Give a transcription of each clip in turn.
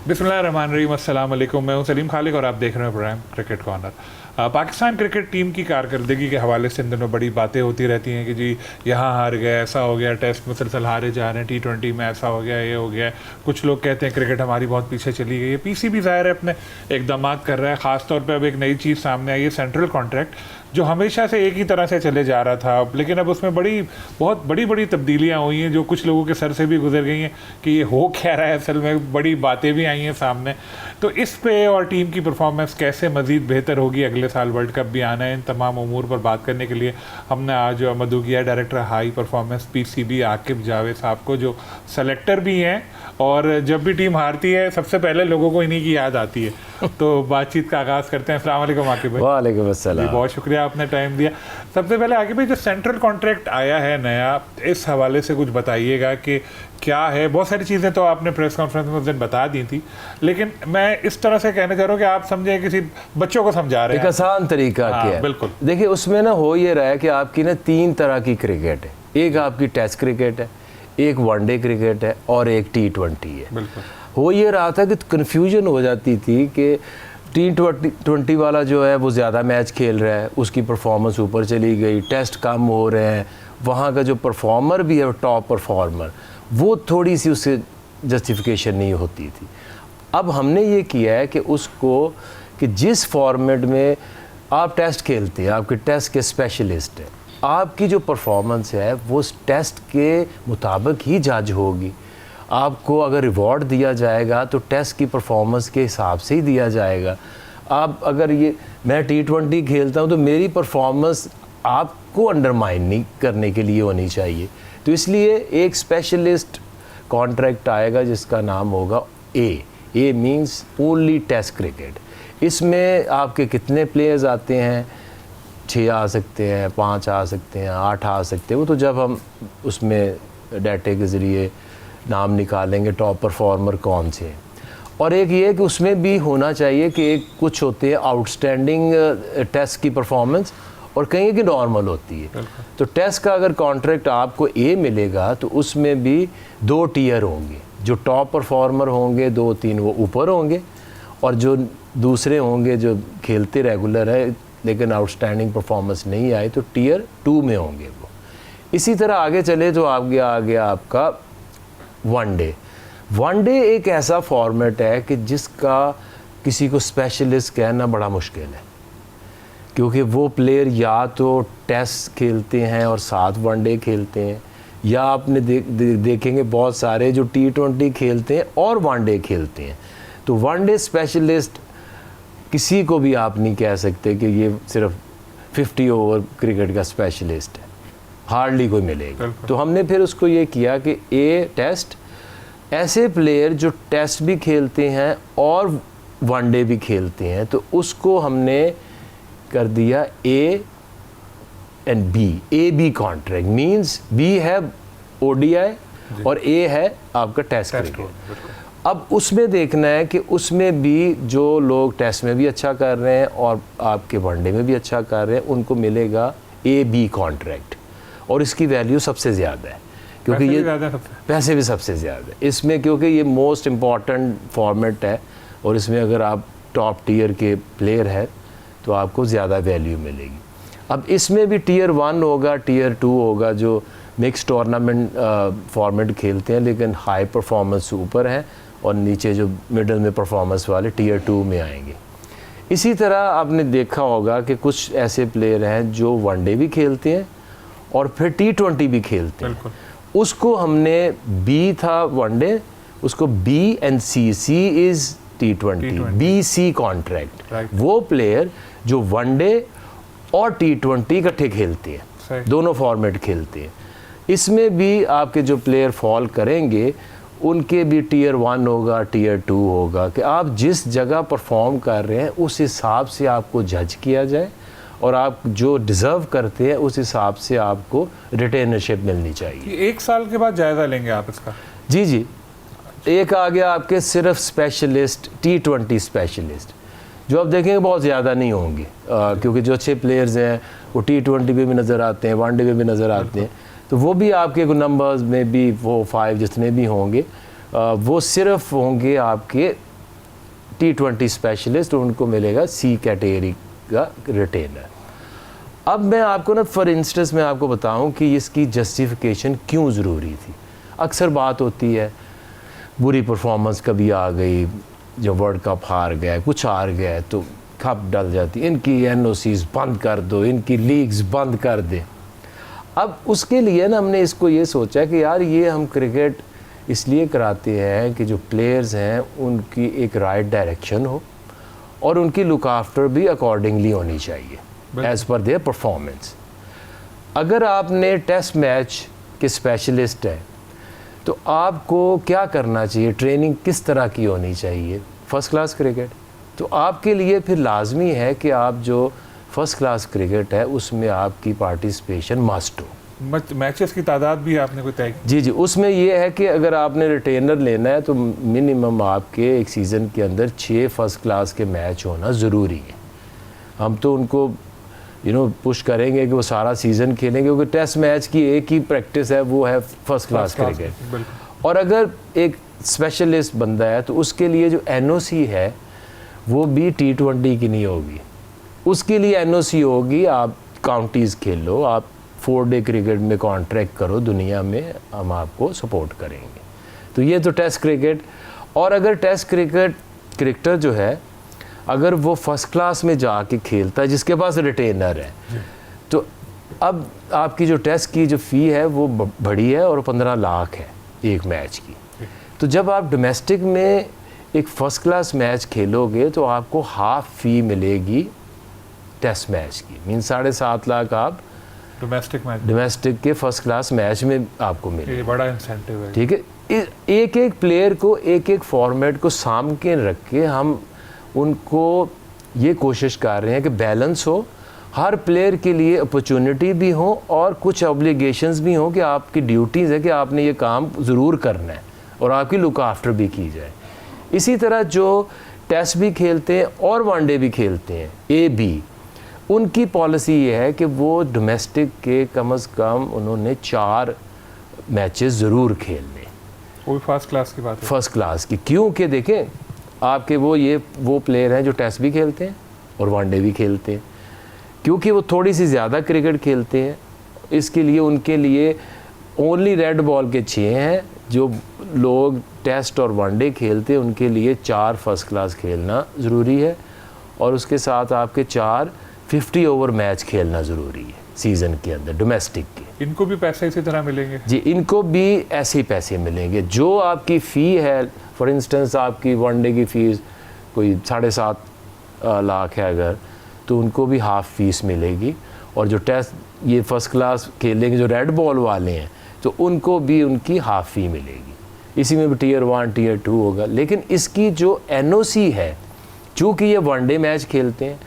बिस्मिल्लाहिर्रहमानिर्रहीम, अस्सलाम वालेकुम। मैं हूं सलीम खालिक और आप देख रहे हैं program cricket corner. Pakistan cricket team की कारकर्दगी के हवाले से इन दिनों बड़ी बातें होती रहती हैं कि जी यहाँ हार गए, ऐसा हो गया, टेस्ट मुसलसल हारे जा रहे हैं, T20 में ऐसा हो गया, ये हो गया। कुछ लोग कहते हैं क्रिकेट हमारी बहुत पीछे चली गई है। PCB ज़ाहिर है अपने इक़दामात कर रहा है। ख़ास तौर पे अब एक नई चीज़ सामने आई है, सेंट्रल कॉन्ट्रैक्ट, जो हमेशा से एक ही तरह से चले जा रहा था, लेकिन अब उसमें बहुत बड़ी तब्दीलियाँ हुई हैं जो कुछ लोगों के सर से भी गुजर गई हैं कि ये हो क्या रहा है। असल में बड़ी बातें भी आई हैं सामने। तो इस पे और टीम की परफॉर्मेंस कैसे मज़ीद बेहतर होगी, अगले साल वर्ल्ड कप भी आना है, इन तमाम उमूर पर बात करने के लिए हमने आज मदऊ किया director high performance PCB Aqib Javed साहब को, जो सेलेक्टर भी हैं और जब भी टीम हारती है सबसे पहले लोगों को इन्हीं की याद आती है। तो बातचीत का आगाज़ करते हैं। अस्सलाम वालेकुम आकिब भाई। वालेकुम अस्सलाम। बहुत शुक्रिया आपने टाइम दिया। सबसे पहले आकिब भाई, जो सेंट्रल कॉन्ट्रैक्ट आया है नया, इस हवाले से कुछ बताइएगा कि क्या है। बहुत सारी चीज़ें तो आपने प्रेस कॉन्फ्रेंस में उस दिन बता दी थी, लेकिन मैं इस तरह से कहना चाह रहा हूँ कि आप समझें किसी बच्चों को समझा रहे हैं। एक आसान तरीका क्या है? बिल्कुल। देखिए, उसमें ना हो ये रहा है कि आपकी ना 3 तरह की क्रिकेट है। एक आपकी टेस्ट क्रिकेट है, एक वनडे क्रिकेट है और एक T20 है। बिल्कुल। हो ये रहा था कि कन्फ्यूजन हो जाती थी कि T20 वाला जो है वो ज़्यादा मैच खेल रहा है, उसकी परफॉर्मेंस ऊपर चली गई, टेस्ट कम हो रहे हैं, वहाँ का जो परफॉर्मर भी है टॉप परफॉर्मर, वो थोड़ी सी उससे जस्टिफिकेशन नहीं होती थी। अब हमने ये किया है कि उसको कि जिस फॉर्मेट में आप टेस्ट खेलते हैं, आपके टेस्ट के स्पेशलिस्ट हैं, आपकी जो परफॉर्मेंस है वो टेस्ट के मुताबिक ही जज होगी। आपको अगर रिवॉर्ड दिया जाएगा तो टेस्ट की परफॉर्मेंस के हिसाब से ही दिया जाएगा। आप अगर मैं T20 खेलता हूँ तो मेरी परफॉर्मेंस आपको अंडरमाइन नहीं करने के लिए होनी चाहिए। तो इसलिए एक स्पेशलिस्ट कॉन्ट्रैक्ट आएगा जिसका नाम होगा ए मींस ओनली टेस्ट क्रिकेट। इसमें आपके कितने प्लेयर्स आते हैं, 6 आ सकते हैं, 5 आ सकते हैं, 8 आ सकते हैं, वो तो जब हम उसमें डाटे के ज़रिए नाम निकालेंगे टॉप परफॉर्मर कौन से हैं। और एक ये कि उसमें भी होना चाहिए कि एक कुछ होते हैं आउटस्टैंडिंग टेस्ट की परफॉर्मेंस और कहीं की नॉर्मल होती है। तो टेस्ट का अगर कॉन्ट्रैक्ट आपको ए मिलेगा तो उसमें भी 2 टियर होंगे। जो टॉप परफॉर्मर होंगे 2-3 वो ऊपर होंगे, और जो दूसरे होंगे जो खेलते रेगुलर है लेकिन आउटस्टैंडिंग परफॉर्मेंस नहीं आई तो टियर 2 में होंगे वो। इसी तरह आगे चले तो आ गया आपका वनडे एक ऐसा फॉर्मेट है कि जिसका किसी को स्पेशलिस्ट कहना बड़ा मुश्किल है, क्योंकि वो प्लेयर या तो टेस्ट खेलते हैं और साथ वनडे खेलते हैं, या आपने देखेंगे बहुत सारे जो T20 खेलते हैं और वनडे खेलते हैं। तो वनडे स्पेशलिस्ट किसी को भी आप नहीं कह सकते कि ये सिर्फ 50 ओवर क्रिकेट का स्पेशलिस्ट है, हार्डली कोई मिलेगा। तो हमने फिर उसको ये किया कि टेस्ट, ऐसे प्लेयर जो टेस्ट भी खेलते हैं और वनडे भी खेलते हैं, तो उसको हमने कर दिया A and B contract. Means B है ODI और A है आपका टेस्ट क्रिकेट। अब उसमें देखना है कि उसमें भी जो लोग टेस्ट में भी अच्छा कर रहे हैं और आपके वनडे में भी अच्छा कर रहे हैं, उनको मिलेगा AB कॉन्ट्रैक्ट, और इसकी वैल्यू सबसे ज़्यादा है क्योंकि ये पैसे भी सबसे ज़्यादा है इसमें, क्योंकि ये मोस्ट इम्पॉर्टेंट फॉर्मेट है और इसमें अगर आप टॉप टियर के प्लेयर हैं तो आपको ज़्यादा वैल्यू मिलेगी। अब इसमें भी टियर 1 होगा, टियर 2 होगा, जो मिक्स टूर्नामेंट फॉर्मेट खेलते हैं लेकिन हाई परफॉर्मेंस ऊपर हैं, और नीचे जो मिडल में परफॉर्मेंस वाले टियर 2 में आएंगे। इसी तरह आपने देखा होगा कि कुछ ऐसे प्लेयर हैं जो वनडे भी खेलते हैं और फिर T20 भी खेलते हैं। उसको हमने B था वनडे, उसको B and C is T20 BC contract. वो प्लेयर जो वनडे और T20 इकट्ठे खेलते हैं, दोनों फॉर्मेट खेलते हैं। इसमें भी आपके जो प्लेयर फॉल करेंगे उनके भी टियर 1 होगा, टियर 2 होगा, कि आप जिस जगह परफॉर्म कर रहे हैं उस हिसाब से आपको जज किया जाए और आप जो डिज़र्व करते हैं उस हिसाब से आपको रिटेनरशिप मिलनी चाहिए। 1 साल के बाद जायज़ा लेंगे आप इसका? जी। एक आ गया आपके सिर्फ स्पेशलिस्ट T20 स्पेशलिस्ट, जो आप देखेंगे बहुत ज़्यादा नहीं होंगे, क्योंकि जो अच्छे प्लेयर्स हैं वो T20 पे भी नज़र आते हैं, वनडे पे भी नज़र आते हैं। तो वो भी आपके नंबर्स में भी 4-5 जितने भी होंगे वो सिर्फ होंगे आपके T20 स्पेशलिस्ट, उनको मिलेगा C कैटेगरी का रिटेनर। अब मैं आपको ना फॉर इंस्टेंस मैं आपको बताऊं कि इसकी जस्टिफिकेशन क्यों ज़रूरी थी। अक्सर बात होती है बुरी परफॉर्मेंस कभी आ गई, जो वर्ल्ड कप हार गया, कुछ हार गया तो खप डल जाती, इनकी NOCs बंद कर दो, इनकी लीग्स बंद कर दे। अब उसके लिए ना हमने इसको ये सोचा कि यार ये हम क्रिकेट इसलिए कराते हैं कि जो प्लेयर्स हैं उनकी एक राइट डायरेक्शन हो और उनकी लुक आफ्टर भी अकॉर्डिंगली होनी चाहिए एज़ पर देयर परफॉर्मेंस। अगर आपने टेस्ट मैच के स्पेशलिस्ट हैं तो आपको क्या करना चाहिए, ट्रेनिंग किस तरह की होनी चाहिए, फ़र्स्ट क्लास क्रिकेट। तो आपके लिए फिर लाजमी है कि आप जो फ़र्स्ट क्लास क्रिकेट है उसमें आपकी पार्टिसिपेशन मस्ट हो। मैचेस की तादाद भी आपने कोई तय की? जी, उसमें ये है कि अगर आपने रिटेनर लेना है तो मिनिमम आपके एक सीज़न के अंदर 6 फर्स्ट क्लास के मैच होना ज़रूरी है। हम तो उनको पुश करेंगे कि वो सारा सीज़न खेलेंगे, क्योंकि टेस्ट मैच की एक ही प्रैक्टिस है, वो है फर्स्ट क्लास क्रिकेट। और अगर एक स्पेशलिस्ट बंदा है तो उसके लिए जो NOC है वो भी T20 की नहीं होगी, उसके लिए NOC होगी आप काउंटीज़ खेलो, आप 4 डे क्रिकेट में कॉन्ट्रैक्ट करो, दुनिया में हम आपको सपोर्ट करेंगे। तो ये तो टेस्ट क्रिकेट। और अगर टेस्ट क्रिकेटर जो है अगर वो फर्स्ट क्लास में जाके खेलता है जिसके पास रिटेनर है, तो अब आपकी जो टेस्ट की जो फ़ी है वो बड़ी है और 15 लाख है एक मैच की। तो जब आप डोमेस्टिक में एक फ़र्स्ट क्लास मैच खेलोगे तो आपको हाफ फ़ी मिलेगी टेस्ट मैच की, मीन 7.5 लाख आप डोमेस्टिक के फर्स्ट क्लास मैच में आपको मिले। बड़ा इंसेंटिव है। ठीक है, एक एक प्लेयर को एक एक फॉर्मेट को साम के रख के हम उनको ये कोशिश कर रहे हैं कि बैलेंस हो, हर प्लेयर के लिए अपॉर्चुनिटी भी हो और कुछ ऑब्लिगेशंस भी हो कि आपकी ड्यूटीज़ है कि आपने ये काम ज़रूर करना है और आपकी लुक आफ्टर भी की जाए। इसी तरह जो टेस्ट भी खेलते हैं और वनडे भी खेलते हैं AB, उनकी पॉलिसी ये है कि वो डोमेस्टिक के कम से कम उन्होंने 4 मैचेस ज़रूर खेलने। वो फर्स्ट क्लास की बात है। फर्स्ट क्लास की, क्योंकि देखें आपके वो प्लेयर हैं जो टेस्ट भी खेलते हैं और वनडे भी खेलते हैं, क्योंकि वो थोड़ी सी ज़्यादा क्रिकेट खेलते हैं। इसके लिए उनके लिए ओनली रेड बॉल के 6 हैं, जो लोग टेस्ट और वनडे खेलते हैं उनके लिए 4 फर्स्ट क्लास खेलना ज़रूरी है और उसके साथ आपके 4 50 ओवर मैच खेलना ज़रूरी है सीज़न के अंदर डोमेस्टिक के। इनको भी पैसे इसी तरह मिलेंगे? जी, इनको भी ऐसे ही पैसे मिलेंगे। जो आपकी फ़ी है, फॉर इंस्टेंस आपकी वनडे की फ़ीस कोई 7.5 लाख है अगर, तो उनको भी हाफ़ फीस मिलेगी। और जो टेस्ट ये फर्स्ट क्लास खेलेंगे जो रेड बॉल वाले हैं तो उनको भी उनकी हाफ़ फ़ी मिलेगी। इसी में भी Tier 1 Tier 2 होगा। लेकिन इसकी जो NOC है, चूँकि ये वनडे मैच खेलते हैं,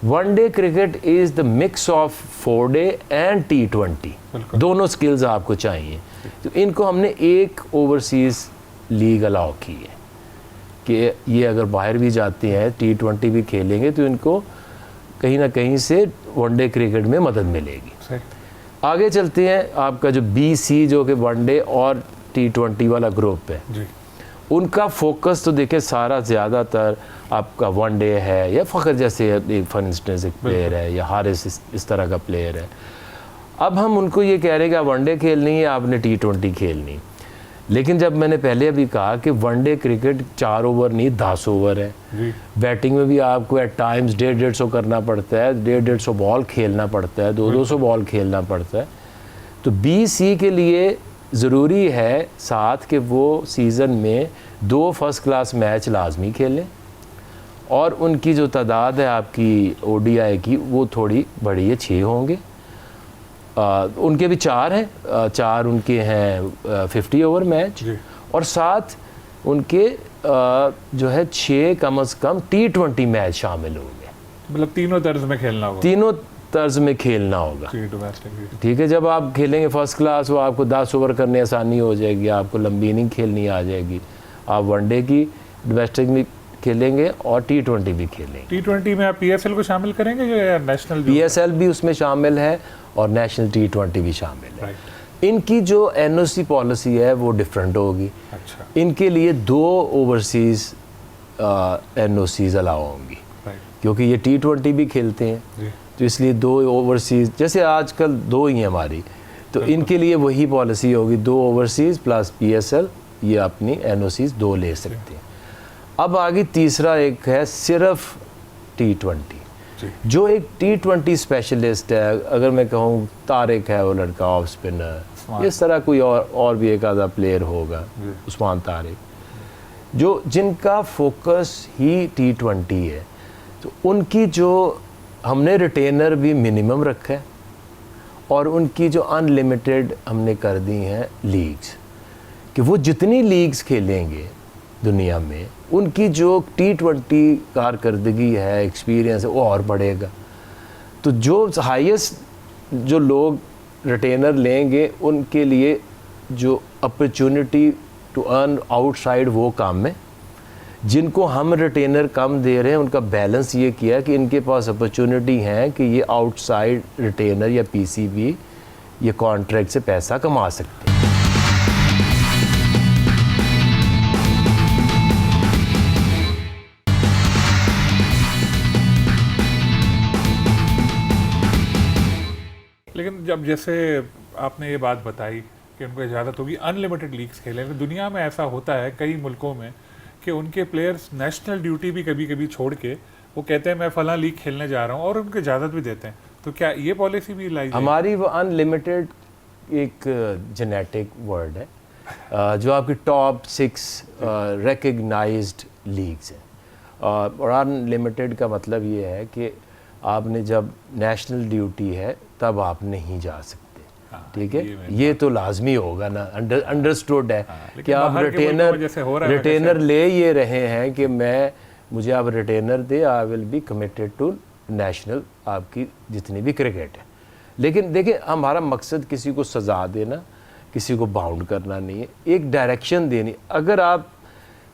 one day cricket is the mix of 4 day and T20, दोनों स्किल्स आपको चाहिए। तो इनको हमने एक ओवरसीज़ लीग अलाउ की है कि ये अगर बाहर भी जाते हैं T20 भी खेलेंगे तो इनको कहीं ना कहीं से वनडे क्रिकेट में मदद मिलेगी। आगे चलते हैं, आपका जो BC जो कि वनडे और T20 वाला ग्रुप है जी, उनका फोकस तो देखिए सारा ज़्यादातर आपका वनडे है, या फ़खर जैसे फॉर इंस्टेंस एक प्लेयर है, या हारिस इस तरह का प्लेयर है। अब हम उनको ये कह रहे हैं कि आप वनडे खेलनी है, आपने T20 खेलनी। लेकिन जब मैंने पहले अभी कहा कि वनडे क्रिकेट 4 ओवर नहीं 10 ओवर है, बैटिंग में भी आपको एट टाइम्स 150 करना पड़ता है, 150 बॉल खेलना पड़ता है, 200 बॉल खेलना पड़ता है। तो BC के लिए ज़रूरी है साथ कि वो सीज़न में 2 फर्स्ट क्लास मैच लाजमी खेलें और उनकी जो तादाद है आपकी ODI की वो थोड़ी बड़ी है, 6 होंगे। उनके भी 4 हैं, 4 उनके हैं 50 ओवर मैच और साथ उनके जो है 6 कम से कम T20 मैच शामिल होंगे। मतलब तीनों तर्ज में खेलना होगा? तीनों तर्ज में खेलना होगा। ठीक है, जब आप खेलेंगे फर्स्ट क्लास वो आपको 10 ओवर करने आसानी हो जाएगी, आपको लंबी इनिंग खेलनी आ जाएगी। आप वनडे की डोमेस्टिक में खेलेंगे और T20 भी खेलेंगे। T20 में आप PSL को शामिल करेंगे या नेशनल? PSL भी उसमें शामिल है और नेशनल T20 भी शामिल है। इनकी जो NOC पॉलिसी है वो डिफरेंट होगी। अच्छा। इनके लिए 2 ओवरसीज़ NOCs अलाउ होंगी, राइट क्योंकि ये T20 भी खेलते हैं, जी तो इसलिए 2 ओवरसीज़, जैसे आजकल 2 ही हैं हमारी, तो इनके लिए वही पॉलिसी होगी, 2 ओवरसीज़ प्लस PSL, ये अपनी NOCs 2 ले सकते हैं। अब आगे तीसरा एक है सिर्फ T20, जो एक T20 स्पेशलिस्ट है, अगर मैं कहूँ तारिक है वो लड़का ऑफ स्पिनर, इस तरह कोई और भी एक आधा प्लेयर होगा, उस्मान तारिक, जो जिनका फोकस ही T20 है, तो उनकी जो हमने रिटेनर भी मिनिमम रखा है और उनकी जो अनलिमिटेड हमने कर दी हैं लीग्स, कि वो जितनी लीग्स खेलेंगे दुनिया में उनकी जो T20 कारकर्दगी है, एक्सपीरियंस है, वो और बढ़ेगा। तो जो हाईएस्ट जो लोग रिटेनर लेंगे उनके लिए जो अपॉर्चुनिटी टू अर्न आउटसाइड वो कम है। जिनको हम रिटेनर कम दे रहे हैं उनका बैलेंस ये किया कि इनके पास अपॉर्चुनिटी है कि ये आउटसाइड रिटेनर या PCB ये कॉन्ट्रैक्ट से पैसा कमा सकते हैं। लेकिन जब जैसे आपने ये बात बताई कि उनको इजाज़त होगी अनलिमिटेड लीग्स खेलने, तो दुनिया में ऐसा होता है कई मुल्कों में कि उनके प्लेयर्स नेशनल ड्यूटी भी कभी कभी छोड़ के वो कहते हैं मैं फलां लीग खेलने जा रहा हूँ, और उनको इजाज़त भी देते हैं। तो क्या ये पॉलिसी भी लाई जाएगी? हमारी वो अनलिमिटेड एक जेनेटिक वर्ड है, जो आपकी टॉप 6 रिकग्नाइज्ड लीग्स हैं, और अनलिमिटेड का मतलब ये है कि आपने जब नेशनल ड्यूटी है तब आप नहीं जा सकते, ठीक है, ये तो लाजमी होगा ना, अंडरस्टूड है कि आप रिटेनर ले ये रहे हैं कि मुझे आप रिटेनर दे, I will be committed to national आपकी जितनी भी क्रिकेट है। लेकिन देखिए हमारा मकसद किसी को सज़ा देना, किसी को बाउंड करना नहीं है, एक डायरेक्शन देनी। अगर आप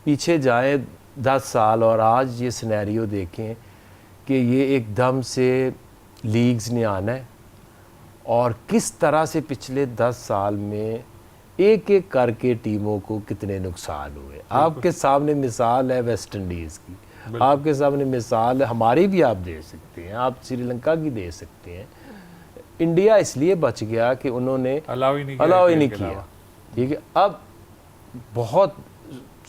पीछे जाएं 10 साल और आज ये सिनेरियो देखें कि ये एकदम से लीग्स ने आना है और किस तरह से पिछले 10 साल में एक एक करके टीमों को कितने नुकसान हुए। आपके सामने मिसाल है वेस्ट इंडीज़ की, आपके सामने मिसाल है हमारी भी, आप दे सकते हैं, आप श्रीलंका की दे सकते हैं। इंडिया इसलिए बच गया कि उन्होंने अलाउ ही नहीं किया, ठीक है। अब बहुत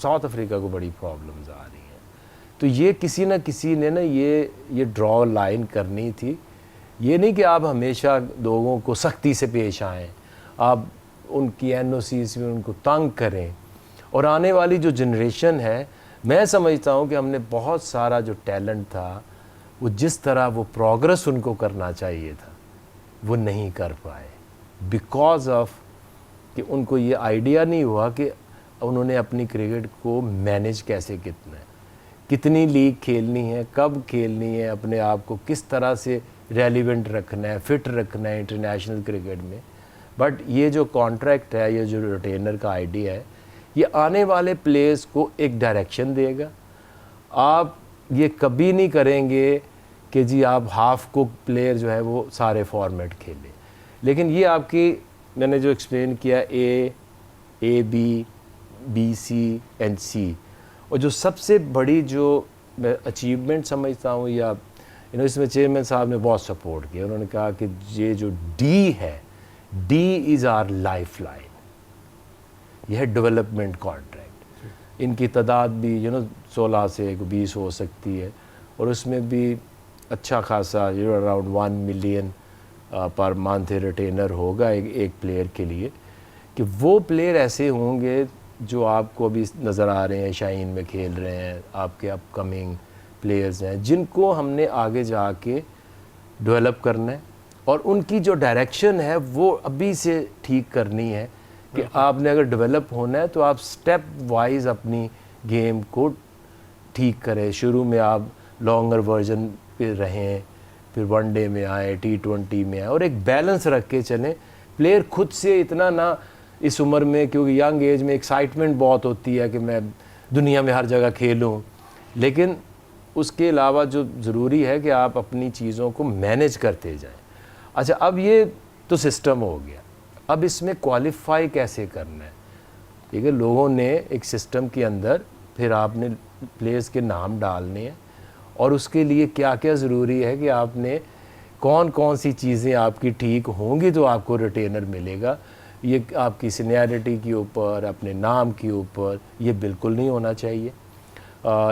साउथ अफ्रीका को बड़ी प्रॉब्लम्स आ रही हैं, तो ये किसी न किसी ने ना ये ड्रॉ लाइन करनी थी। ये नहीं कि आप हमेशा लोगों को सख्ती से पेश आएँ, आप उनकी NOCs में उनको तंग करें। और आने वाली जो जनरेशन है, मैं समझता हूँ कि हमने बहुत सारा जो टैलेंट था, वो जिस तरह वो प्रोग्रेस उनको करना चाहिए था वो नहीं कर पाए, बिकॉज ऑफ कि उनको ये आइडिया नहीं हुआ कि उन्होंने अपनी क्रिकेट को मैनेज कैसे कितनी लीग खेलनी है, कब खेलनी है, अपने आप को किस तरह से रेलिवेंट रखना है, फिट रखना है इंटरनेशनल क्रिकेट में। बट ये जो कॉन्ट्रैक्ट है, ये जो रिटेनर का आइडिया है, ये आने वाले प्लेयर्स को एक डायरेक्शन देगा। आप ये कभी नहीं करेंगे कि जी आप हाफ को प्लेयर जो है वो सारे फॉर्मेट खेलें, लेकिन ये आपकी मैंने जो एक्सप्लेन किया A, B, B, C and C, और जो सबसे बड़ी जो मैं अचीवमेंट समझता हूँ या इसमें चेयरमैन साहब ने बहुत सपोर्ट किया। उन्होंने कहा कि ये जो D है, D is our life line, यह है डेवलपमेंट कॉन्ट्रैक्ट। इनकी तादाद भी 16 से 20 हो सकती है, और उसमें भी अच्छा खासा around 1 million per month retainer होगा एक प्लेयर के लिए, कि वो प्लेयर ऐसे होंगे जो आपको अभी नज़र आ रहे हैं, शाइन में खेल रहे हैं, आपके अपकमिंग प्लेयर्स हैं, जिनको हमने आगे जाके डेवलप करना है, और उनकी जो डायरेक्शन है वो अभी से ठीक करनी है कि आपने अगर डेवलप होना है तो आप स्टेप वाइज अपनी गेम को ठीक करें। शुरू में आप लॉन्गर वर्जन पे रहें, फिर वनडे में आए, T20 में आए, और एक बैलेंस रख के चलें। प्लेयर खुद से इतना ना इस उम्र में, क्योंकि यंग एज में एक्साइटमेंट बहुत होती है कि मैं दुनिया में हर जगह खेलूं, लेकिन उसके अलावा जो ज़रूरी है कि आप अपनी चीज़ों को मैनेज करते जाएं। अच्छा, अब ये तो सिस्टम हो गया, अब इसमें क्वालिफाई कैसे करना है, ठीक है। लोगों ने एक सिस्टम के अंदर, फिर आपने प्लेयर्स के नाम डालने हैं और उसके लिए क्या क्या ज़रूरी है कि आपने कौन कौन सी चीज़ें आपकी ठीक होंगी तो आपको रिटेनर मिलेगा। ये आपकी सीनियरिटी के ऊपर, अपने नाम के ऊपर ये बिल्कुल नहीं होना चाहिए।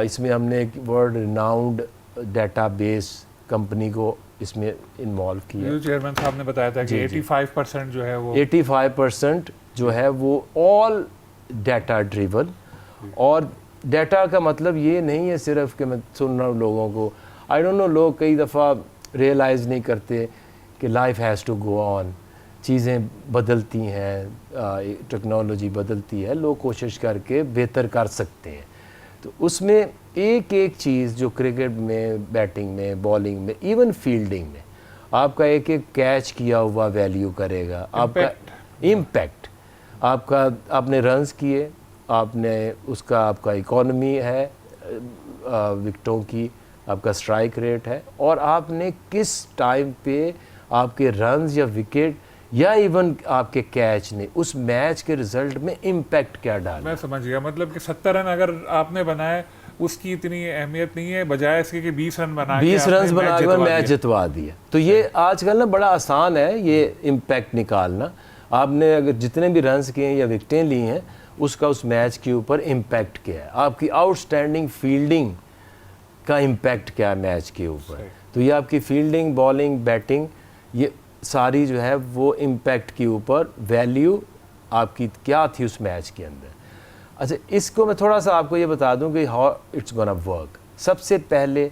इसमें हमने एक वर्ल्ड रिनाउंड डेटाबेस कंपनी को इसमें इन्वॉल्व किया। जो चेयरमैन साहब ने बताया था कि 85% जो है वो 85% जो है वो ऑल डाटा ड्रिवन। और डाटा का मतलब ये नहीं है सिर्फ कि मैं सुन रहा हूँ लोगों को, आई डोंट नो, लोग कई दफ़ा रियलाइज़ नहीं करते कि life has to go on, चीज़ें बदलती हैं, टेक्नोलॉजी बदलती है, लोग कोशिश करके बेहतर कर सकते हैं। तो उसमें एक एक चीज़ जो क्रिकेट में, बैटिंग में, बॉलिंग में, इवन फील्डिंग में आपका एक एक कैच किया हुआ वैल्यू करेगा, आपका इम्पैक्ट, आपका आपने रन्स किए, आपने उसका आपका इकोनॉमी है विकेटों की, आपका स्ट्राइक रेट है, और आपने किस टाइम पे आपके रन्स या विकेट या इवन आपके कैच ने उस मैच के रिजल्ट में इम्पैक्ट क्या डाला। मैं समझ गया, मतलब कि 70 रन अगर आपने बनाए उसकी इतनी अहमियत नहीं है, बजाय इसके कि 20 रन बना 20 रन बना के मैच जितवा दिया। तो ये आजकल ना बड़ा आसान है ये इम्पैक्ट निकालना। आपने अगर जितने भी रन्स किए या विकेटें ली हैं उसका उस मैच के ऊपर इम्पैक्ट क्या है, आपकी आउटस्टैंडिंग फील्डिंग का इम्पैक्ट क्या है मैच के ऊपर। तो ये आपकी फील्डिंग, बॉलिंग, बैटिंग, ये सारी जो है वो इम्पैक्ट के ऊपर वैल्यू आपकी क्या थी उस मैच के अंदर। अच्छा, इसको मैं थोड़ा सा आपको ये बता दूं कि हाउ इट्स गोना वर्क। सबसे पहले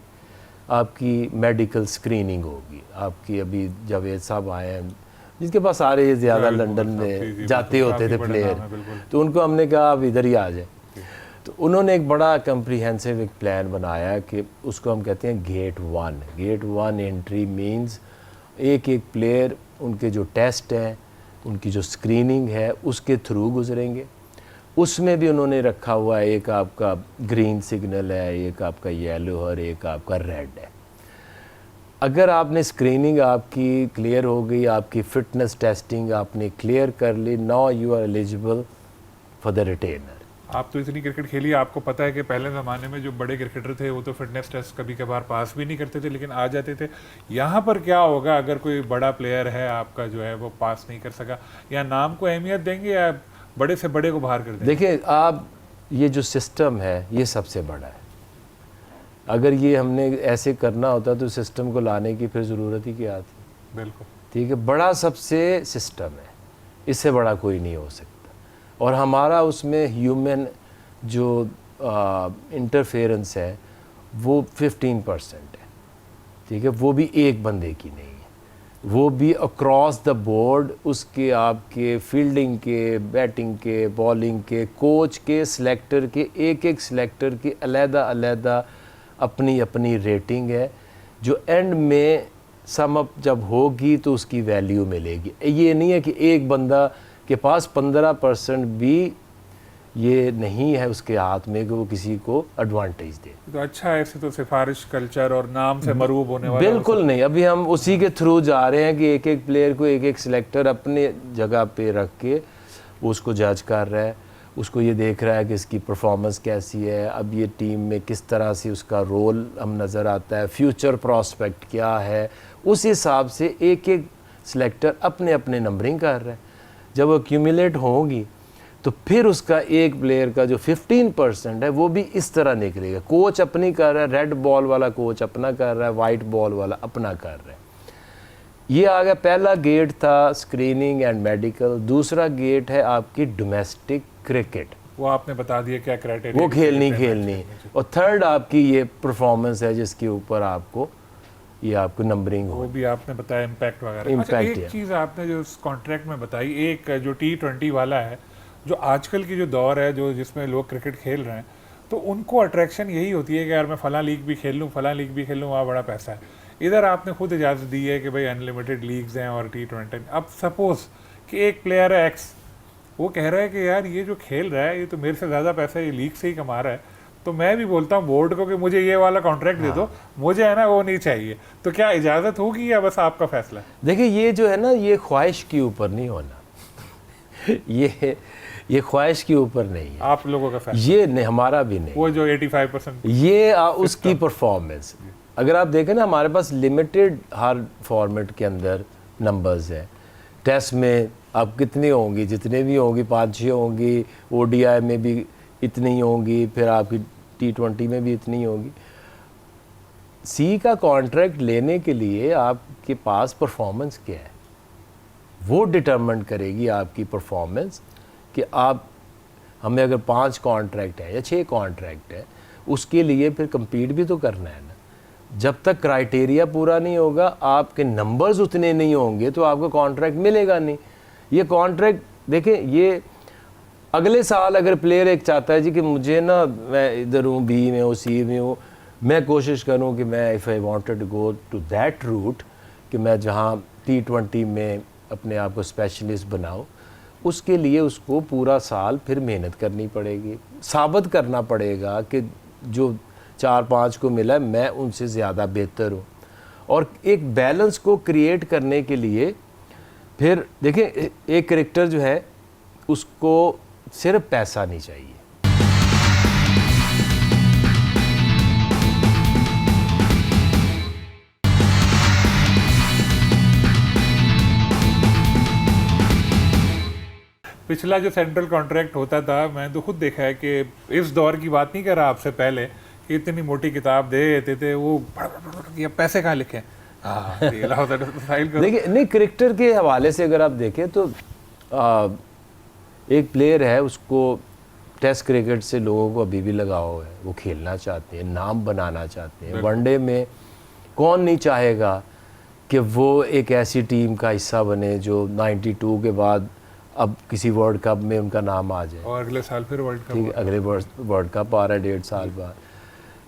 आपकी मेडिकल स्क्रीनिंग होगी। आपकी अभी जावेद साहब आए हैं जिनके पास सारे ज़्यादा लंदन में जाते होते थे प्लेयर, तो उनको हमने कहा आप इधर ही आ जाए। तो उन्होंने एक बड़ा कम्प्रीहेंसिव एक प्लान बनाया कि उसको हम कहते हैं गेट 1। गेट 1 एंट्री मींस एक एक प्लेयर उनके जो टेस्ट हैं, उनकी जो स्क्रीनिंग है उसके थ्रू गुजरेंगे। उसमें भी उन्होंने रखा हुआ है, एक आपका ग्रीन सिग्नल है, एक आपका येलो और एक आपका रेड है। अगर आपने स्क्रीनिंग आपकी क्लियर हो गई, आपकी फ़िटनेस टेस्टिंग आपने क्लियर कर ली, now you are eligible for the retainer. आप तो इतनी क्रिकेट खेली, आपको पता है कि पहले ज़माने में जो बड़े क्रिकेटर थे वो तो फिटनेस टेस्ट कभी कभार पास भी नहीं करते थे, लेकिन आ जाते थे। यहाँ पर क्या होगा अगर कोई बड़ा प्लेयर है आपका जो है वो पास नहीं कर सका, या नाम को अहमियत देंगे या बड़े से बड़े को बाहर कर देंगे? देखिए आप, ये जो सिस्टम है ये सबसे बड़ा है। अगर ये हमने ऐसे करना होता तो सिस्टम को लाने की फिर ज़रूरत ही क्या थी। बिल्कुल ठीक है, बड़ा सबसे सिस्टम है, इससे बड़ा कोई नहीं हो सकता। और हमारा उसमें ह्यूमन जो इंटरफेरेंस है वो 15% है। ठीक है, वो भी एक बंदे की नहीं है, वो भी अक्रॉस द बोर्ड, उसके आपके फील्डिंग के, बैटिंग के, बॉलिंग के, कोच के, सिलेक्टर के, एक एक सिलेक्टर की अलग-अलग अपनी अपनी रेटिंग है, जो एंड में सम अप जब होगी तो उसकी वैल्यू मिलेगी। ये नहीं है कि एक बंदा के पास 15% भी ये नहीं है उसके हाथ में कि वो किसी को एडवांटेज दे। तो अच्छा है, इससे तो सिफारिश कल्चर और नाम से मरूब होने वाला बिल्कुल नहीं। अभी हम उसी के थ्रू जा रहे हैं कि एक एक प्लेयर को एक एक सिलेक्टर अपने जगह पे रख के वो उसको जज कर रहा है, उसको ये देख रहा है कि इसकी परफॉर्मेंस कैसी है, अब ये टीम में किस तरह से उसका रोल हम नज़र आता है, फ्यूचर प्रॉस्पेक्ट क्या है, उस हिसाब से एक एक सिलेक्टर अपने अपने नंबरिंग कर रहा है। जब वो एक्यूमुलेट होगी तो फिर उसका एक प्लेयर का जो 15% है वो भी इस तरह निकलेगा। कोच अपनी कर रहा है, रेड बॉल वाला कोच अपना कर रहा है, वाइट बॉल वाला अपना कर रहा है। ये आ गया, पहला गेट था स्क्रीनिंग एंड मेडिकल। दूसरा गेट है आपकी डोमेस्टिक क्रिकेट, वो आपने बता दिया क्या क्राइटेरिया, वो खेलनी। और थर्ड आपकी ये परफॉर्मेंस है जिसके ऊपर आपको ये आपको नंबरिंग हो, वो भी आपने बताया इम्पैक्ट वगैरह। इम्पैक्ट अच्छा, एक चीज़ आपने जो उस कॉन्ट्रैक्ट में बताई, एक जो T20 वाला है, जो आजकल की जो दौर है जो जिसमें लोग क्रिकेट खेल रहे हैं, तो उनको अट्रैक्शन यही होती है कि यार मैं फ़लाँ लीग भी खेल लूँ, फ़लाँ लीग भी खेल लूँ, वहाँ बड़ा पैसा है। इधर आपने खुद इजाज़त दी है कि भाई अनलिमिटेड लीग्स हैं और T20। अब सपोज़ कि एक प्लेयर है एक्स, वो कह रहा है कि यार ये जो खेल रहा है ये तो मेरे से ज़्यादा पैसा ये लीग से ही कमा रहा है, तो मैं भी बोलता हूँ बोर्ड को कि मुझे ये वाला कॉन्ट्रैक्ट दे दो, मुझे है ना वो नहीं चाहिए। तो क्या इजाज़त होगी या बस आपका फैसला है? देखिए ये जो है ना, ये ख्वाहिश के ऊपर नहीं होना। ये ख्वाहिश के ऊपर नहीं है, आप लोगों का फैसला, ये नहीं, हमारा भी नहीं, वो जो 85% ये उसकी परफॉर्मेंस। अगर आप देखें ना, हमारे पास लिमिटेड हर फॉर्मेट के अंदर नंबर्स हैं। टेस्ट में अब कितनी होंगी, जितने भी होंगी 5-6 होंगी, ओडीआई में भी इतनी ही होंगी, फिर आपकी T20 में भी इतनी ही होंगी। सी का कॉन्ट्रैक्ट लेने के लिए आपके पास परफॉर्मेंस क्या है, वो डिटरमिन करेगी आपकी परफॉर्मेंस कि आप, हमें अगर 5 कॉन्ट्रैक्ट है या 6 कॉन्ट्रैक्ट है, उसके लिए फिर compete भी तो करना है ना। जब तक क्राइटेरिया पूरा नहीं होगा, आपके नंबर्स उतने नहीं होंगे, तो आपको कॉन्ट्रैक्ट मिलेगा नहीं। ये कॉन्ट्रैक्ट देखें, ये अगले साल अगर प्लेयर एक चाहता है जी कि मुझे ना, मैं इधर हूँ, बी में हूँ, सी में हूँ, मैं कोशिश करूँ कि मैं if I wanted to go to that route, कि मैं जहाँ T20 में अपने आप को स्पेशलिस्ट बनाऊँ, उसके लिए उसको पूरा साल फिर मेहनत करनी पड़ेगी, साबित करना पड़ेगा कि जो 4-5 को मिला है, मैं उनसे ज़्यादा बेहतर हूँ। और एक बैलेंस को क्रिएट करने के लिए फिर देखिए, एक क्रिकेटर जो है उसको सिर्फ पैसा नहीं चाहिए। पिछला जो सेंट्रल कॉन्ट्रैक्ट होता था, मैं तो खुद देखा है कि इस दौर की बात नहीं कर रहा आपसे पहले, कि इतनी मोटी किताब दे देते थे, वो ये पैसे कहाँ लिखे, देखिए, नहीं, क्रिकेटर के हवाले से अगर आप देखें तो एक प्लेयर है, उसको टेस्ट क्रिकेट से लोगों को अभी भी लगाव है, वो खेलना चाहते हैं, नाम बनाना चाहते हैं। वनडे में कौन नहीं चाहेगा कि वो एक ऐसी टीम का हिस्सा बने जो 92 के बाद अब किसी वर्ल्ड कप में उनका नाम आ जाए, और अगले साल फिर वर्ल्ड कप, अगले वर्ल्ड कप आ रहा है 1.5 साल बाद।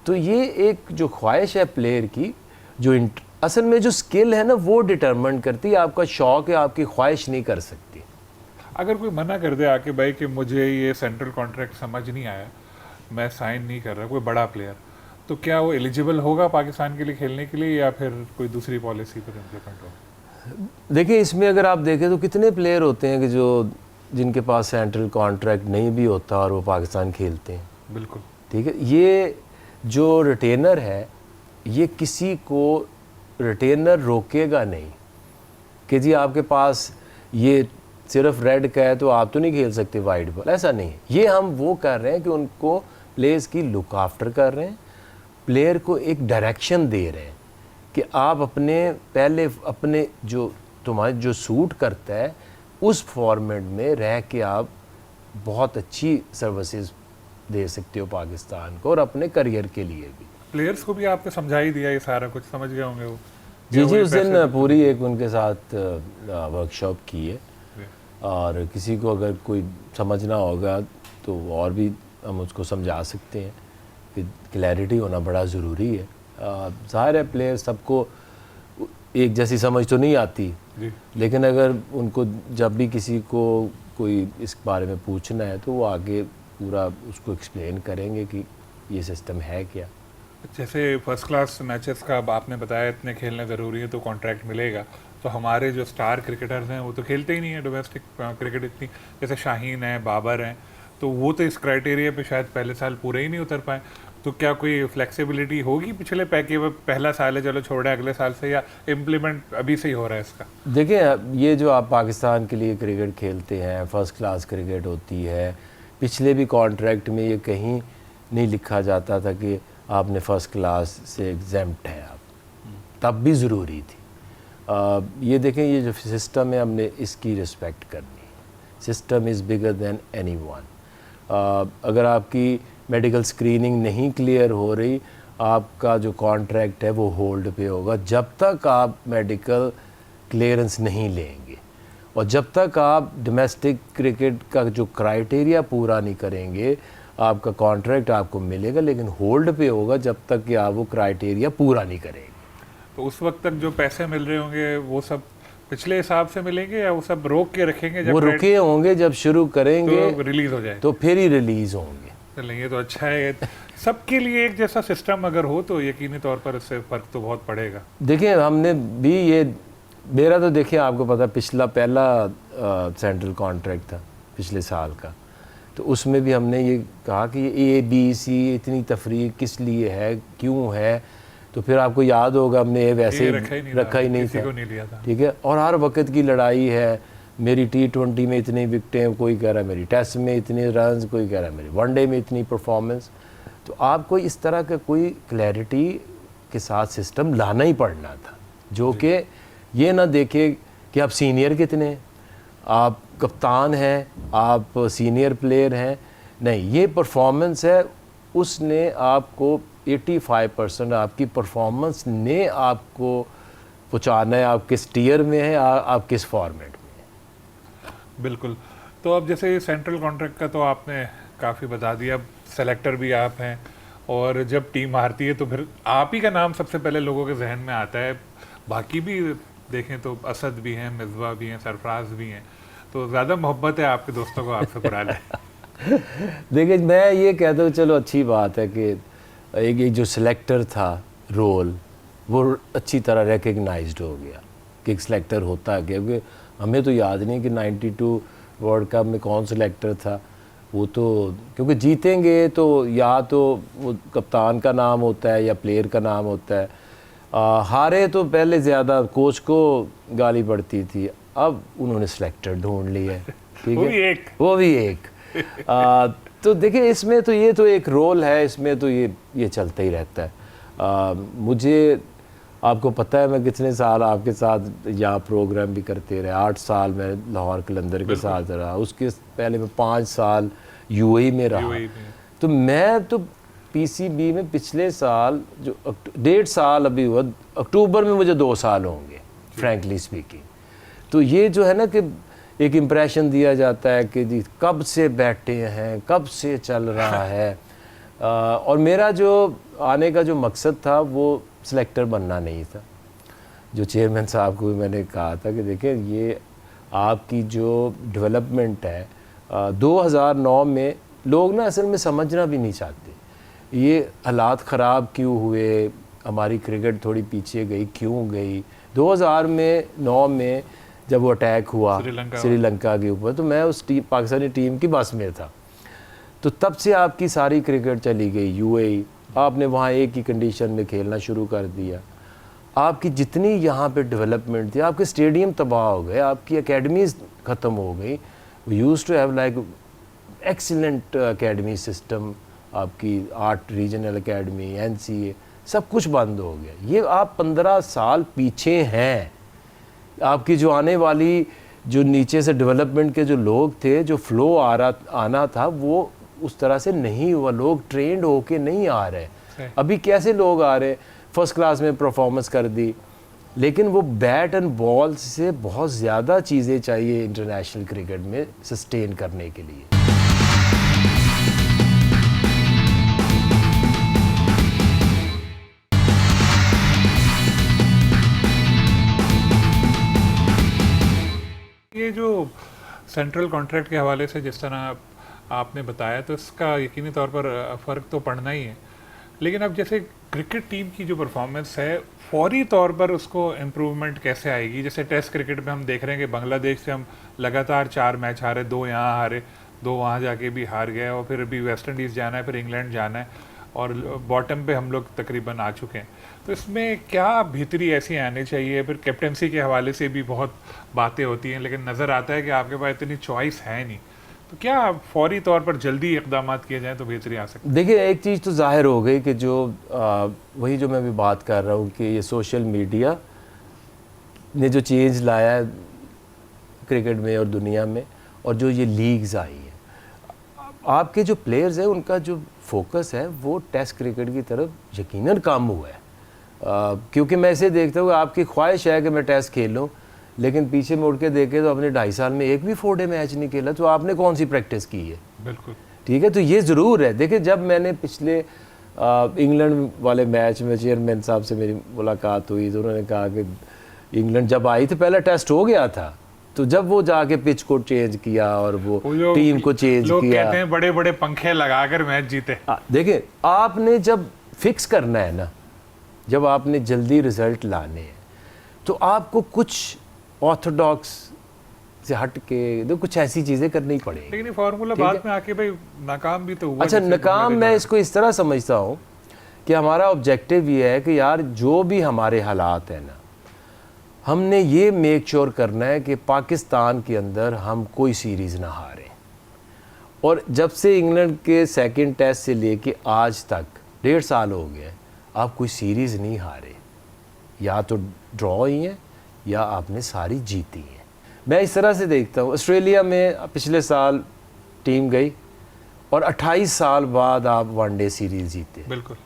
तो ये एक जो ख्वाहिश है प्लेयर की, जो असल में जो स्किल है ना, वो डिटरमिन करती है। आपका शौक है, आपकी ख्वाहिश नहीं कर सकती। अगर कोई मना कर दे आके भाई कि मुझे ये सेंट्रल कॉन्ट्रैक्ट समझ नहीं आया, मैं साइन नहीं कर रहा, कोई बड़ा प्लेयर, तो क्या वो एलिजिबल होगा पाकिस्तान के लिए खेलने के लिए, या फिर कोई दूसरी पॉलिसी पर इम्प्लीमेंट होगा? देखिए, इसमें अगर आप देखें तो कितने प्लेयर होते हैं कि जिनके पास सेंट्रल कॉन्ट्रैक्ट नहीं भी होता और वो पाकिस्तान खेलते हैं। बिल्कुल ठीक है। ये जो रिटेनर है, ये किसी को रिटेनर रोकेगा नहीं कि जी आपके पास ये सिर्फ रेड का है तो आप तो नहीं खेल सकते वाइड बॉल, ऐसा नहीं है। ये हम वो कर रहे हैं कि उनको प्लेयर्स की लुक आफ्टर कर रहे हैं, प्लेयर को एक डायरेक्शन दे रहे हैं कि आप अपने जो तुम्हारे जो सूट करता है उस फॉर्मेट में रह के आप बहुत अच्छी सर्विसेज दे सकते हो पाकिस्तान को और अपने करियर के लिए भी। प्लेयर्स को भी आपने समझा ही दिया, ये सारा कुछ समझ गए होंगे वो? जी, उस दिन पूरी एक उनके साथ वर्कशॉप की है, और किसी को अगर कोई समझना होगा तो और भी हम उसको समझा सकते हैं कि क्लैरिटी होना बड़ा ज़रूरी है। ज़ाहिर है प्लेयर सबको एक जैसी समझ तो नहीं आती, लेकिन अगर उनको जब भी किसी को कोई इस बारे में पूछना है तो वो आगे पूरा उसको एक्सप्लेन करेंगे कि ये सिस्टम है क्या। जैसे फर्स्ट क्लास मैचेस का अब आपने बताया, इतने खेलना ज़रूरी है तो कॉन्ट्रैक्ट मिलेगा, तो हमारे जो स्टार क्रिकेटर्स हैं वो तो खेलते ही नहीं है डोमेस्टिक क्रिकेट इतनी, जैसे शाहीन है, बाबर हैं, तो वो तो इस क्राइटेरिया पे शायद पहले साल पूरे ही नहीं उतर पाए। तो क्या कोई फ्लेक्सिबिलिटी होगी पिछले पैकेज में, पहला साल है चलो छोड़े अगले साल से, या इम्प्लीमेंट अभी से ही हो रहा है इसका? देखिए, ये जो आप पाकिस्तान के लिए क्रिकेट खेलते हैं, फर्स्ट क्लास क्रिकेट होती है, पिछले भी कॉन्ट्रैक्ट में ये कहीं नहीं लिखा जाता था कि आपने फ़र्स्ट क्लास से एग्जेम्प्ट है आप, तब भी ज़रूरी थी। ये देखें, ये जो सिस्टम है हमने इसकी रिस्पेक्ट करनी है। System is bigger than anyone. अगर आपकी मेडिकल स्क्रीनिंग नहीं क्लियर हो रही, आपका जो कॉन्ट्रैक्ट है वो होल्ड पे होगा जब तक आप मेडिकल क्लियरेंस नहीं लेंगे, और जब तक आप डोमेस्टिक क्रिकेट का जो क्राइटेरिया पूरा नहीं करेंगे, आपका कॉन्ट्रैक्ट आपको मिलेगा लेकिन होल्ड पे होगा जब तक कि आप वो क्राइटेरिया पूरा नहीं करेंगे। तो उस वक्त तक जो पैसे मिल रहे होंगे वो सब पिछले हिसाब से मिलेंगे, या वो सब रोक के रखेंगे? जब वो रुके होंगे, जब शुरू करेंगे तो रिलीज हो जाए तो फिर ही रिलीज होंगे। चलिए, ये तो अच्छा है। सबके लिए एक जैसा सिस्टम अगर हो तो यकीनी तौर पर इससे फ़र्क तो बहुत पड़ेगा। देखिए, हमने भी ये, मेरा तो देखिए आपको पता, पिछला पहला सेंट्रल कॉन्ट्रैक्ट था पिछले साल का, तो उसमें भी हमने ये कहा कि ये ABC इतनी तफरीक किस लिए है, क्यों है। तो फिर आपको याद होगा हमने ये वैसे ये ही रखा ही नहीं किसी था, को नहीं लिया था। ठीक है। और हर वक्त की लड़ाई है, मेरी T20 में इतनी विकटें, कोई कह रहा है मेरी टेस्ट में इतनी रन्स, कोई कह रहा है मेरी वनडे में इतनी परफॉर्मेंस। तो आपको इस तरह का कोई क्लैरिटी के साथ सिस्टम लाना ही पड़ना था, जो कि ये ना देखे कि आप सीनियर कितने हैं, आप कप्तान हैं, आप सीनियर प्लेयर हैं, नहीं, ये परफॉर्मेंस है। उसने आपको 85% आपकी परफॉर्मेंस ने आपको पहुँचाना है, आप किस टीयर में हैं, आप किस फॉर्मेट में हैं। बिल्कुल। तो अब जैसे सेंट्रल कॉन्ट्रैक्ट का तो आपने काफ़ी बता दिया, अब सेलेक्टर भी आप हैं, और जब टीम हारती है तो फिर आप ही का नाम सबसे पहले लोगों के जहन में आता है। बाकी भी देखें तो असद भी हैं, मिसबा भी हैं, सरफराज भी हैं, तो ज़्यादा मोहब्बत है आपके दोस्तों को आपसे पुराने। देखिए, मैं ये कहता हूँ चलो अच्छी बात है कि एक जो सिलेक्टर था रोल, वो अच्छी तरह रिकग्नाइज्ड हो गया कि एक सिलेक्टर होता है। क्योंकि हमें तो याद नहीं कि 92 वर्ल्ड कप में कौन सिलेक्टर था वो, तो क्योंकि जीतेंगे तो या तो वो कप्तान का नाम होता है या प्लेयर का नाम होता है, हारे तो पहले ज़्यादा कोच को गाली पड़ती थी। अब उन्होंने सिलेक्टर ढूंढ लिया है, ठीक है, वो भी एक तो देखिए, इसमें तो ये तो एक रोल है, इसमें तो ये चलता ही रहता है। मुझे आपको पता है मैं कितने साल आपके साथ यहाँ प्रोग्राम भी करते रहे, 8 साल मैं लाहौर कलंदर के साथ रहा, उसके पहले मैं 5 साल UAE में रहा। तो मैं तो PCB में पिछले साल जो 1.5 साल अभी हुआ, अक्टूबर में मुझे 2 साल होंगे फ्रैंकली स्पीकिंग। तो ये जो है ना कि एक इम्प्रेशन दिया जाता है कि जी कब से बैठे हैं, कब से चल रहा है। और मेरा जो आने का जो मकसद था वो सिलेक्टर बनना नहीं था। जो चेयरमैन साहब को भी मैंने कहा था कि देखिए, ये आपकी जो डेवलपमेंट है 2009 में लोग ना असल में समझना भी नहीं चाहते ये हालात ख़राब क्यों हुए, हमारी क्रिकेट थोड़ी पीछे गई, क्यों गई। 2009 में जब वो अटैक हुआ श्रीलंका के ऊपर, तो मैं उस पाकिस्तानी टीम की बस में था। तो तब से आपकी सारी क्रिकेट चली गई UAE, आपने वहाँ एक ही कंडीशन में खेलना शुरू कर दिया। आपकी जितनी यहाँ पे डेवलपमेंट थी, आपके स्टेडियम तबाह हो गए, आपकी एकेडमीज़ ख़त्म हो गई। We use to have like excellent academy system, आपकी 8 रीजनल एकेडमी, NCA, सब कुछ बंद हो गया। ये आप 15 साल पीछे हैं। आपकी जो आने वाली जो नीचे से डेवलपमेंट के जो लोग थे, जो फ्लो आना था, वो उस तरह से नहीं हुआ। लोग ट्रेंड होके नहीं आ रहे। अभी कैसे लोग आ रहे, फर्स्ट क्लास में परफॉर्मेंस कर दी, लेकिन वो बैट एंड बॉल से बहुत ज़्यादा चीज़ें चाहिए इंटरनेशनल क्रिकेट में सस्टेन करने के लिए। ये जो सेंट्रल कॉन्ट्रैक्ट के हवाले से जिस तरह आपने बताया, तो इसका यकीनी तौर पर फ़र्क तो पड़ना ही है। लेकिन अब जैसे क्रिकेट टीम की जो परफॉर्मेंस है, फौरी तौर पर उसको इम्प्रूवमेंट कैसे आएगी? जैसे टेस्ट क्रिकेट में हम देख रहे हैं कि बांग्लादेश से हम लगातार 4 मैच हारे, 2 यहाँ हारे, 2 वहाँ जाके भी हार गए, और फिर अभी वेस्ट इंडीज़ जाना है, फिर इंग्लैंड जाना है, और बॉटम पे हम लोग तकरीबन आ चुके हैं। तो इसमें क्या भीतरी ऐसी आनी चाहिए? फिर कैप्टनसी के हवाले से भी बहुत बातें होती हैं, लेकिन नज़र आता है कि आपके पास इतनी चॉइस है नहीं। तो क्या फौरी तौर पर जल्दी इकदाम किए जाएँ तो बेहतरी आ सकती है? देखिए, एक चीज़ तो जाहिर हो गई कि जो वही जो मैं भी बात कर रहा हूँ कि ये सोशल मीडिया ने जो चेंज लाया है क्रिकेट में और दुनिया में, और जो ये लीग्स आई हैं, आपके जो प्लेयर्स हैं उनका जो फोकस है वो टेस्ट क्रिकेट की तरफ यकीनन कम हुआ है। क्योंकि मैं इसे देखता हूँ, आपकी ख्वाहिश है कि मैं टेस्ट खेलूँ, लेकिन पीछे मुड़ के देखे तो अपने 2.5 साल में एक भी 4 डे मैच नहीं खेला, तो आपने कौन सी प्रैक्टिस की है? बिल्कुल ठीक है। तो ये ज़रूर है। देखिए, जब मैंने पिछले इंग्लैंड वाले मैच में चेयरमैन साहब से मेरी मुलाकात हुई, तो उन्होंने कहा कि इंग्लैंड जब आई तो पहला टेस्ट हो गया था, तो जब वो जाके पिच को चेंज किया और वो टीम को चेंज लोग किया, कहते हैं बड़े बड़े पंखे लगाकर मैच जीते। देखिए, आपने जब फिक्स करना है ना, जब आपने जल्दी रिजल्ट लाने हैं, तो आपको कुछ ऑर्थोडॉक्स से हट के तो कुछ ऐसी चीज़ें करनी पड़ेगी। लेकिन ये फार्मूला बाद में आके भाई नाकाम भी तो हुआ। अच्छा, नाकाम मैं इसको इस तरह समझता हूँ कि हमारा ऑब्जेक्टिव ये है कि यार जो भी हमारे हालात हैं ना, हमने ये मेक श्योर करना है कि पाकिस्तान के अंदर हम कोई सीरीज़ ना हारें। और जब से इंग्लैंड के सेकंड टेस्ट से लेके आज तक 1.5 साल हो गए, आप कोई सीरीज़ नहीं हारे, या तो ड्रॉ ही हैं या आपने सारी जीती हैं। मैं इस तरह से देखता हूँ। ऑस्ट्रेलिया में पिछले साल टीम गई और 28 साल बाद आप वनडे सीरीज़ जीते। बिल्कुल।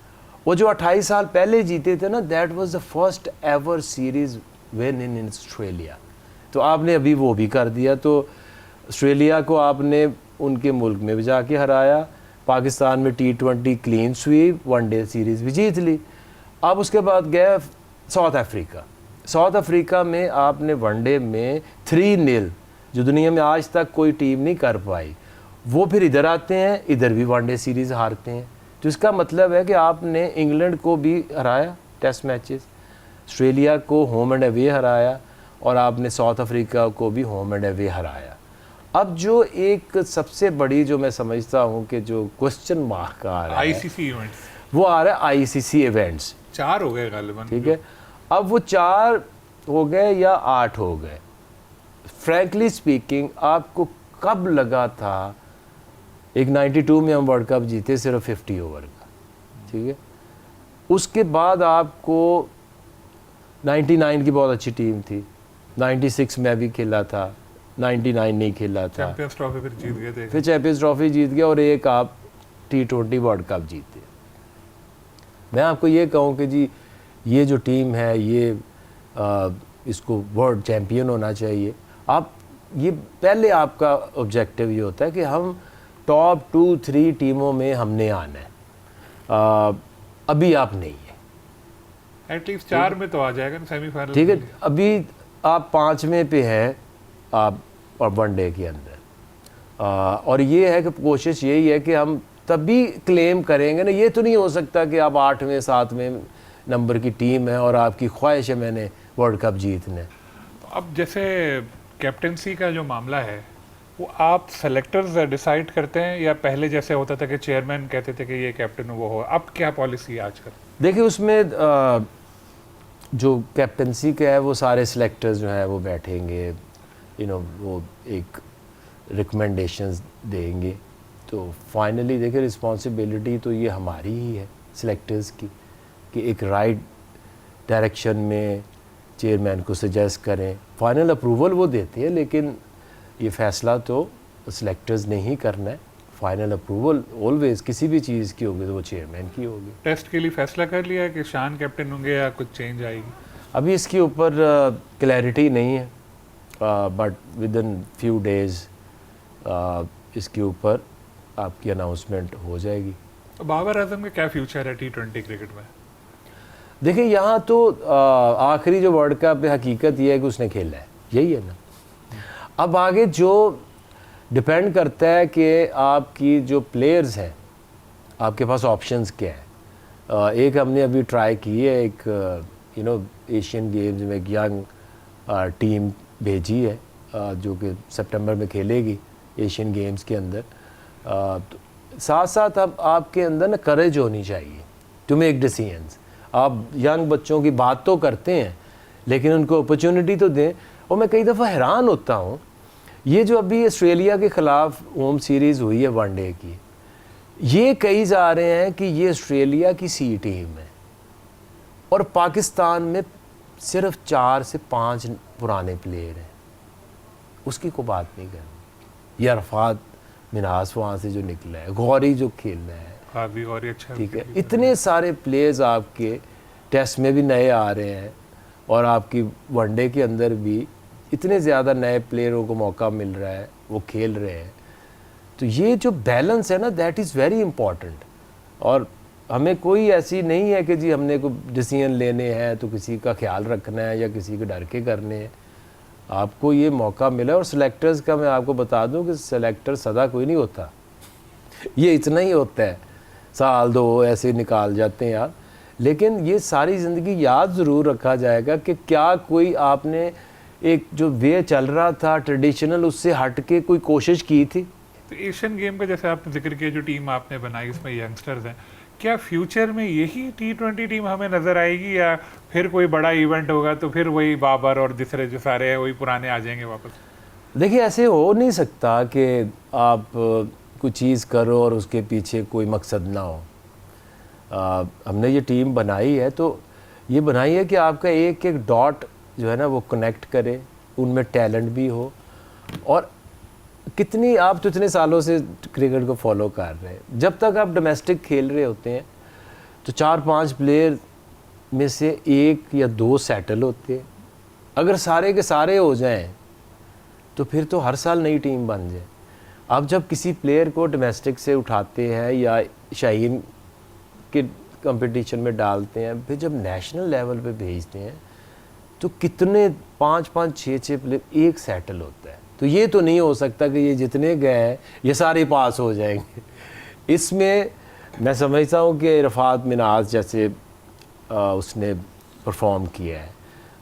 वो जो 28 साल पहले जीते थे ना, that was the first ever series win in Australia. तो आपने अभी वो भी कर दिया। तो ऑस्ट्रेलिया को आपने उनके मुल्क में भी जाके हराया, पाकिस्तान में T20 clean sweep, one day series भी जीत ली। अब उसके बाद गया साउथ अफ्रीका। साउथ अफ्रीका में आपने वनडे में 3-0, जो दुनिया में आज तक कोई टीम नहीं कर पाई, वो फिर इधर आते हैं, इधर भी वनडे सीरीज़ हारते हैं। तो इसका मतलब है कि आपने इंग्लैंड को भी हराया टेस्ट मैचेस, ऑस्ट्रेलिया को होम एंड अवे हराया, और आपने साउथ अफ्रीका को भी होम एंड अवे हराया। अब जो एक सबसे बड़ी जो मैं समझता हूँ कि जो क्वेश्चन मार्क आ रहा है, ICC इवेंट्स, वो आ रहा है ICC इवेंट्स। 4 हो गए गालिबन। ठीक है, अब वो 4 हो गए या 8 हो गए। फ्रैंकली स्पीकिंग, आपको कब लगा था? एक 92 में हम वर्ल्ड कप जीते सिर्फ 50 ओवर का, ठीक है। उसके बाद आपको 99 की बहुत अच्छी टीम थी, 96 में भी खेला था, 99 नहीं खेला था, चैंपियंस ट्रॉफी फिर जीत गए थे, फिर चैंपियंस ट्रॉफी जीत गया, और एक आप T20 वर्ल्ड कप जीते। मैं आपको ये कहूँ कि जी ये जो टीम है ये इसको वर्ल्ड चैम्पियन होना चाहिए। आप ये पहले आपका ऑब्जेक्टिव ये होता है कि हम टॉप 2-3 टीमों में हमने आना है। अभी आप नहीं है, एटलीस्ट 4 में तो आ जाएगा ना सेमीफाइनल। ठीक है। अभी आप 5वें पे हैं आप, और वनडे के अंदर। और ये है कि कोशिश यही है कि हम तभी क्लेम करेंगे ना। ये तो नहीं हो सकता कि आप 8वें 7वें नंबर की टीम है और आपकी ख्वाहिश है मैंने वर्ल्ड कप जीतने। अब जैसे कैप्टनसी का जो मामला है, वो आप सेलेक्टर्स डिसाइड करते हैं, या पहले जैसे होता था कि चेयरमैन कहते थे कि ये कैप्टन वो हो? अब क्या पॉलिसी है आजकल? देखिए, उसमें जो कैप्टनसी का है वो सारे सेलेक्टर्स जो है वो बैठेंगे, वो एक रिकमेंडेशंस देंगे। तो फाइनली देखिए, रिस्पॉन्सिबिलिटी तो ये हमारी ही है सेलेक्टर्स की कि एक राइट डायरेक्शन में चेयरमैन को सजेस्ट करें। फाइनल अप्रूवल वो देते हैं, लेकिन ये फ़ैसला तो सेलेक्टर्स ने ही करना है। फाइनल अप्रूवल ऑलवेज किसी भी चीज़ की होगी तो वो चेयरमैन की होगी। टेस्ट के लिए फैसला कर लिया है कि शान कैप्टन होंगे या कुछ चेंज आएगी? अभी इसके ऊपर क्लैरिटी नहीं है, but with in few days इसके ऊपर आपकी अनाउंसमेंट हो जाएगी। तो बाबर आजम का क्या फ्यूचर है T20 क्रिकेट में? देखिए, यहाँ तो आखिरी जो वर्ल्ड कप है, हकीकत ये है कि उसने खेला है, यही है ना। अब आगे जो डिपेंड करता है कि आपकी जो प्लेयर्स हैं, आपके पास ऑप्शंस क्या है। एक हमने अभी ट्राई की है, एक एशियन गेम्स में एक यंग टीम भेजी है जो कि सितंबर में खेलेगी एशियन गेम्स के अंदर। तो साथ साथ अब आपके अंदर ना करेज होनी चाहिए टू मेक डिसीजंस। आप यंग बच्चों की बात तो करते हैं, लेकिन उनको अपॉर्चुनिटी तो दें। और मैं कई दफ़ा हैरान होता हूँ, ये जो अभी ऑस्ट्रेलिया के ख़िलाफ़ होम सीरीज़ हुई है वनडे की, ये कही जा रहे हैं कि ये ऑस्ट्रेलिया की सी टीम है, और पाकिस्तान में सिर्फ 4 से 5 पुराने प्लेयर हैं। उसकी कोई बात नहीं करनी। ये अरफात मिनास वहाँ से जो निकला है, गौरी जो खेलना है, हाँ भी गौरी अच्छा, ठीक है। इतने सारे प्लेयर्स आपके टेस्ट में भी नए आ रहे हैं, और आपकी वनडे के अंदर भी इतने ज़्यादा नए प्लेयरों को मौका मिल रहा है, वो खेल रहे हैं। तो ये जो बैलेंस है ना, दैट इज़ वेरी इम्पॉर्टेंट। और हमें कोई ऐसी नहीं है कि जी हमने कोई डिसीजन लेने हैं तो किसी का ख्याल रखना है या किसी के डर के करने हैं। आपको ये मौका मिला। और सेलेक्टर्स का मैं आपको बता दूं कि सेलेक्टर सदा कोई नहीं होता, ये इतना ही होता है, साल 2 ऐसे निकाल जाते हैं यार। लेकिन ये सारी ज़िंदगी याद ज़रूर रखा जाएगा कि क्या कोई आपने एक जो वे चल रहा था ट्रेडिशनल, उससे हट के कोई कोशिश की थी? तो एशियन गेम का जैसे आपने जिक्र किया, जो टीम आपने बनाई उसमें यंगस्टर्स हैं, क्या फ्यूचर में यही T20 टीम हमें नज़र आएगी, या फिर कोई बड़ा इवेंट होगा तो फिर वही बाबर और दूसरे जो सारे हैं वही पुराने आ जाएंगे वापस? देखिए, ऐसे हो नहीं सकता कि आप कोई चीज़ करो और उसके पीछे कोई मकसद ना हो। हमने ये टीम बनाई है तो ये बनाई है कि आपका एक एक डॉट जो है ना वो कनेक्ट करे, उनमें टैलेंट भी हो। और कितनी, आप तो इतने सालों से क्रिकेट को फॉलो कर रहे हैं, जब तक आप डोमेस्टिक खेल रहे होते हैं तो 4-5 प्लेयर में से 1 या 2 सेटल होते हैं। अगर सारे के सारे हो जाएं तो फिर तो हर साल नई टीम बन जाए। आप जब किसी प्लेयर को डोमेस्टिक से उठाते हैं या शाहीन के कंपटीशन में डालते हैं, फिर जब नेशनल लेवल पे भेजते हैं तो कितने 5-5, 6-6 प्लेयर एक सेटल होता है। तो ये तो नहीं हो सकता कि ये जितने गए हैं ये सारे पास हो जाएंगे। इसमें मैं समझता हूँ कि इरफात मिनाज जैसे उसने परफॉर्म किया है,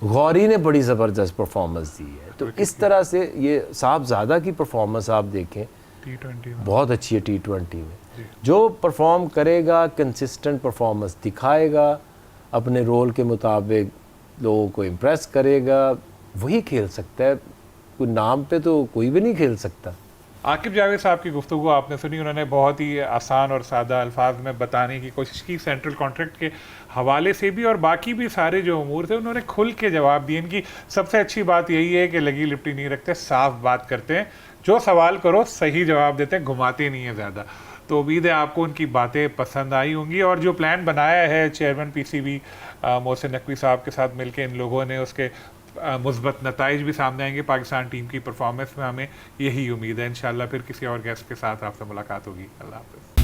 गौरी ने बड़ी ज़बरदस्त परफॉर्मेंस दी है। तो इस तरह से ये साहबज़ादा की परफॉर्मेंस आप देखें, T20 में बहुत अच्छी है। T20 में जो परफॉर्म करेगा, कंसिस्टेंट परफॉर्मेंस दिखाएगा, अपने रोल के मुताबिक लोगों को इम्प्रेस करेगा, वही खेल सकता है। कोई नाम पे तो कोई भी नहीं खेल सकता। आकिब जावेद साहब की गुफ्तगू आपने सुनी, उन्होंने बहुत ही आसान और सादा अल्फाज में बताने की कोशिश की सेंट्रल कॉन्ट्रैक्ट के हवाले से भी, और बाकी भी सारे जो उमूर थे उन्होंने खुल के जवाब दिए। इनकी सबसे अच्छी बात यही है कि लगी लिपटी नहीं रखते, साफ बात करते हैं, जो सवाल करो सही जवाब देते हैं, घुमाते नहीं है ज़्यादा। तो उम्मीद है आपको उनकी बातें पसंद आई होंगी, और जो प्लान बनाया है चेयरमैन PCB मोहसिन नकवी साहब के साथ मिलकर इन लोगों ने, उसके मुस्बत नताइज भी सामने आएंगे पाकिस्तान टीम की परफॉर्मेंस में। हमें यही उम्मीद है। इंशाल्लाह फिर किसी और गेस्ट के साथ आपसे मुलाकात होगी। अल्लाह हाफ़िज़।